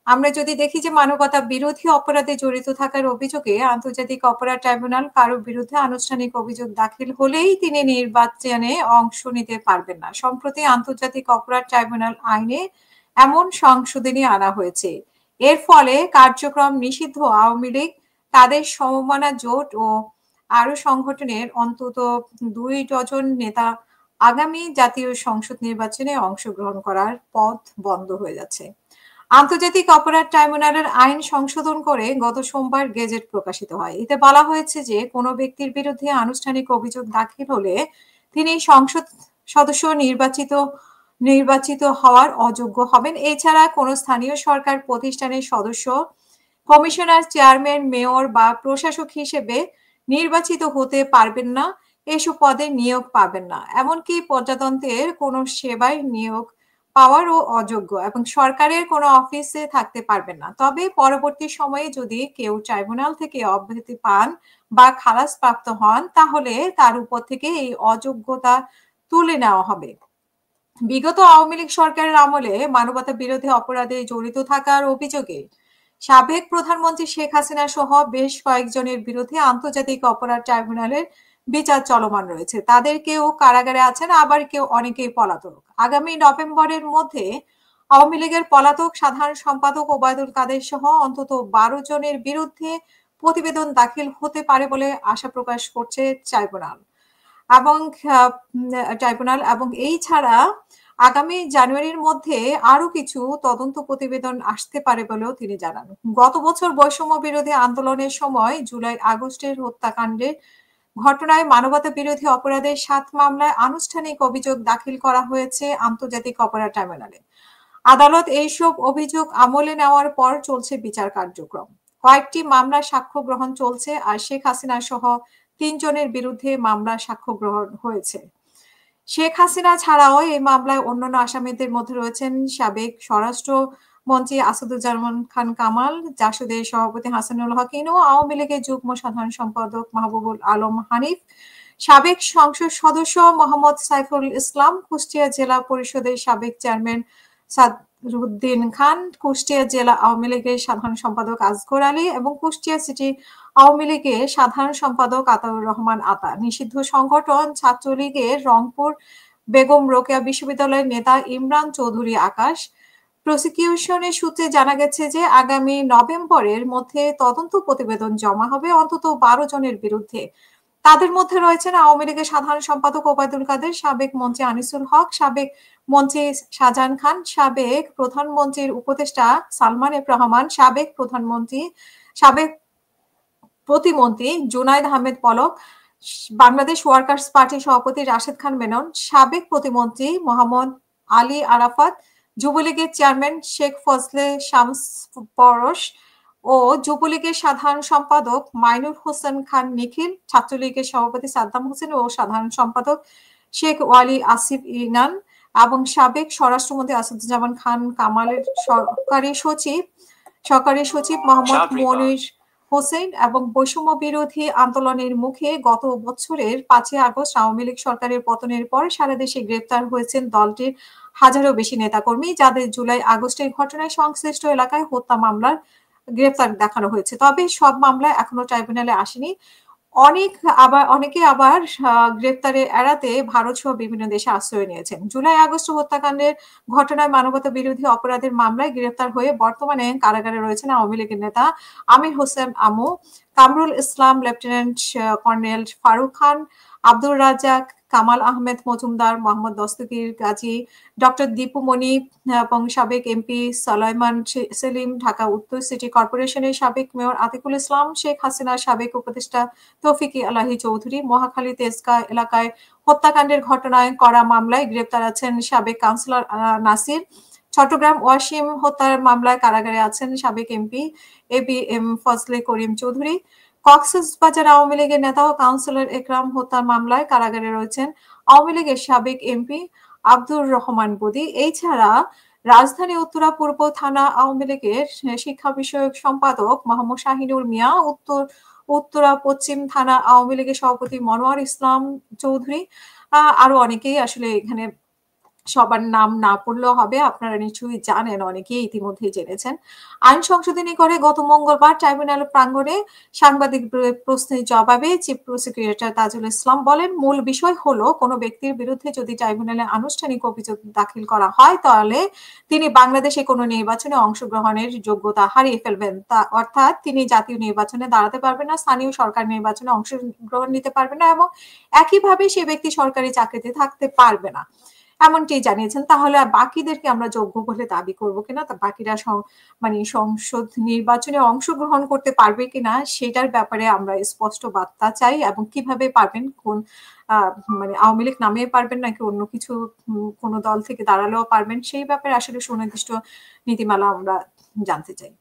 আমরা যদি দেখি যে মানবতা বিরোধী অপরাধে জড়িত থাকার অভিযোগে আন্তর্জাতিক অপরাধ ট্রাইব্যুনাল কারো বিরুদ্ধে আনুষ্ঠানিক অভিযোগ দাখিল হলেই তিনি নির্বাচনে অংশ নিতে পারবেন না। সম্প্রতি আন্তর্জাতিক অপরাধ ট্রাইব্যুনাল আইনে এমন সংশোধনী আনা হয়েছে। এর ফলে কার্যক্রম নিষিদ্ধ আওয়ামী লীগ, তাদের সমমনা জোট ও আরো সংগঠনের অন্তত 2 ডজন নেতা আগামী জাতীয় সংসদ নির্বাচনে অংশগ্রহণ করার পথ বন্ধ হয়ে যাচ্ছে। আন্তর্জাতিক অপরাধ ট্রাইব্যুনালের আইন সংশোধন করে গত সোমবার গেজেট প্রকাশিত হয়। এতে বলা হয়েছে যে কোনো ব্যক্তির বিরুদ্ধে আনুষ্ঠানিক অভিযোগ দাখিল হলে তিনি সংসদ সদস্য নির্বাচিত হওয়ার অযোগ্য হবেন। এছাড়া কোনো স্থানীয় সরকার প্রতিষ্ঠানের সদস্য, কমিশনার, চেয়ারম্যান, মেয়র বা প্রশাসক হিসেবে নির্বাচিত হতে পারবেন না, এসব পদে নিয়োগ পাবেন না। এমনকি প্রজাতন্ত্রের কোনো সেবায় নিয়োগ পাওয়ারও অযোগ্য এবং সরকারের কোনো অফিসে থাকতে পারবেন না। তবে পরবর্তী সময়ে যদি কেউ ট্রাইব্যুনাল থেকে অব্যাহতি পান বা খালাস প্রাপ্ত হন, তাহলে তার উপর থেকে এই অযোগ্যতা তুলে নেওয়া হবে। বিগত আওয়ামী লীগ সরকারের আমলে মানবতা বিরোধী অপরাধে জড়িত থাকার অভিযোগে সাবেক প্রধানমন্ত্রী শেখ হাসিনা সহ বেশ কয়েকজনের বিরুদ্ধে আন্তর্জাতিক অপরাধ ট্রাইব্যুনালের বিচার চলমান রয়েছে। তাদের কেউ কারাগারে আছেন, আবার অনেকেই পলাতক। আগামী নভেম্বরের মধ্যে আওয়ামী লীগের পলাতক সাধারণ সম্পাদক ওবায়দুল কাদের সহ অন্তত 12 জনের বিরুদ্ধে প্রতিবেদন দাখিল হতে পারে বলে আশা প্রকাশ করছে ট্রাইব্যুনাল এবং এই ছাড়া আগামী জানুয়ারির মধ্যে আরো কিছু তদন্ত প্রতিবেদন আসতে পারে বলেও তিনি জানান। গত বছর বৈষম্য বিরোধী আন্দোলনের সময় জুলাই আগস্টের হত্যাকাণ্ডের ঘটনায় মানবতা বিরোধী অপরাধের 7 মামলায় আনুষ্ঠানিক অভিযোগ দাখিল করা হয়েছে আন্তর্জাতিক অপরাধ ট্রাইব্যুনালে। আদালত এইসব অভিযোগ আমলে নেওয়ার পর চলছে বিচার কার্যক্রম। কয়েকটি মামলার সাক্ষ্য গ্রহণ চলছে, আর শেখ হাসিনা সহ 3 জনের বিরুদ্ধে মামলা সাক্ষ্য গ্রহণ হয়েছে। শেখ হাসিনা ছাড়াও এই মামলায় অন্যান্য আসামিদের মধ্যে রয়েছেন সাবেক স্বরাষ্ট্র মন্ত্রী আসাদুজ্জামান খান কামাল, জাসদের সভাপতি হাসানুল হক ইনু, আওয়ামী লীগের যুগ্ম সাধারণ সম্পাদক মাহবুবুল আলম হানিফ, সাবেক সংসদ সদস্য মোহাম্মদ সাইফুল ইসলাম, কুষ্টিয়া জেলা পরিষদের সাবেক চেয়ারম্যান সাদরুদ্দিন খান, কুষ্টিয়া জেলা আওয়ামী লীগের সাধারণ সম্পাদক আসগর আলী এবং কুষ্টিয়া সিটি আওয়ামী লীগের সাধারণ সম্পাদক আতাউর রহমান আতা। নিষিদ্ধ সংগঠন ছাত্রলীগের রংপুর বেগম রোকেয়া বিশ্ববিদ্যালয়ের নেতা ইমরান চৌধুরী আকাশ। প্রসিকিউশনের সূত্রে জানা গেছে যে আগামী নভেম্বরের মধ্যে তদন্ত প্রতিবেদন জমা হবে অন্তত 12 জনের বিরুদ্ধে। তাদের মধ্যে রয়েছেন আওয়ামী লীগের সাধারণ সম্পাদক ওবায়দুল কাদের, সাবেক মন্ত্রী আনিসুল হক, সাবেক মন্ত্রী শাহজাহান খান, সাবেক প্রধানমন্ত্রীর উপদেষ্টা সালমান এফ রহমান, সাবেক প্রতিমন্ত্রী জুনাইদ আহমেদ পলক, বাংলাদেশ ওয়ার্কার্স পার্টি সভাপতি রাশেদ খান মেনন, সাবেক প্রতিমন্ত্রী মোহাম্মদ আলী আরাফাত, যুবলীগের চেয়ারম্যান শেখ ফজলে শামস পরশ ও যুবলীগের সাধারণ সম্পাদক মাইনুর হোসেন খান নিখিল, ছাত্রলীগের সভাপতি সাদ্দাম হোসেন ও সাধারণ সম্পাদক শেখ ওয়ালি আসিফ ইনান এবং সাবেক স্বরাষ্ট্রমন্ত্রী আসাদুজ্জামান খান কামালের সহকারী সচিব মোহাম্মদ মনির হোসেন এবং বৈষম্য বিরোধী আন্দোলনের মুখে গত বছরের 5 আগস্ট আওয়ামী লীগ সরকারের পতনের পর সারা দেশে গ্রেপ্তার হয়েছেন দলটির হাজারও বেশি নেতাকর্মী, যাদের জুলাই আগস্টের ঘটনায় সংশ্লিষ্ট এলাকায় হত্যা মামলার গ্রেপ্তার দেখানো হয়েছে। তবে সব মামলা এখনো ট্রাইব্যুনালে আসেনি। অনেকে আবার গ্রেপ্তারে এড়াতে ভারত সহ বিভিন্ন দেশে আশ্রয় নিয়েছেন। জুলাই আগস্ট হত্যাকাণ্ডের ঘটনায় মানবতা বিরোধী অপরাধের মামলায় গ্রেপ্তার হয়ে বর্তমানে কারাগারে রয়েছেন আওয়ামী লীগের নেতা Amir Hossain Amu, Kamrul Islam, lieutenant colonel Faruk Khan, Abdur Razzak, Kamal Ahmed Majumdar, Mohammad Dastagir Gazi, doctor Dipu Moni এবং সাবেক এমপি সালাইমান সেলিম, ঢাকা উত্তর সিটি কর্পোরেশনের সাবেক মেয়র আতিকুল ইসলাম, শেখ হাসিনার সাবেক উপদেষ্টা তৌফিক আলাহি চৌধুরী। মহাখালী তেজগাঁ এলাকায় হত্যাকাণ্ডের ঘটনায় করা মামলায় গ্রেপ্তার আছেন সাবেক কাউন্সিলর নাসির। চট্টগ্রাম ওয়াসিম হত্যার মামলায় কারাগারে আছেন সাবেক এমপি এবিএম ফজলে করিম চৌধুরী। কক্সবাজার আওয়ামী লীগের নেতা ও কাউন্সিলর একরাম হত্যার মামলায় কারাগারে রয়েছেন আওয়ামী লীগের সাবেক এমপি আব্দুর রহমান বদি। এছাড়া রাজধানী উত্তরা পূর্ব থানা আওয়ামী লীগের শিক্ষা বিষয়ক সম্পাদক মোহাম্মদ শাহিনুর মিয়া, উত্তরা পশ্চিম থানা আওয়ামী লীগের সভাপতি মনোয়ার ইসলাম চৌধুরী, আরো অনেকেই আসলে এখানে সবার নাম না পড়লেও হবে। আপনারা নিশ্চয়ই জানেন, অনেকেই ইতিমধ্যেই জেনেছেন। আইন সংশোধনী করে গত মঙ্গলবার ট্রাইব্যুনাল প্রাঙ্গণে সাংবাদিকদের প্রশ্নের জবাবে চিফ প্রসিকিউটর তাজুল ইসলাম বলেন, "মূল বিষয় হলো কোন ব্যক্তির বিরুদ্ধে যদি ট্রাইব্যুনালে আনুষ্ঠানিক অভিযোগ দাখিল করা হয়, তাহলে তিনি বাংলাদেশে কোনো নির্বাচনে অংশগ্রহণের যোগ্যতা হারিয়ে ফেলবেন। অর্থাৎ তিনি জাতীয় নির্বাচনে দাঁড়াতে পারবেন না, স্থানীয় সরকার নির্বাচনে অংশগ্রহণ নিতে পারবেন না এবং একইভাবে সে ব্যক্তি সরকারি চাকরিতে থাকতে পারবে না।" এমনটি জানিয়েছেন। তাহলে আর বাকিদেরকে আমরা যোগ্য বলে দাবি করব কিনা? বাকিরা মানে সংসদ নির্বাচনে অংশগ্রহণ করতে পারবে কিনা সেটার ব্যাপারে আমরা স্পষ্ট বার্তা চাই এবং কিভাবে পারবেন, কোন আ মানে আওয়ামী লীগ নামেই পারবেন নাকি অন্য কিছু কোন দল থেকে দাঁড়ালেও পারবেন, সেই ব্যাপারে আসলে সুনির্দিষ্ট নীতিমালা আমরা জানতে চাই।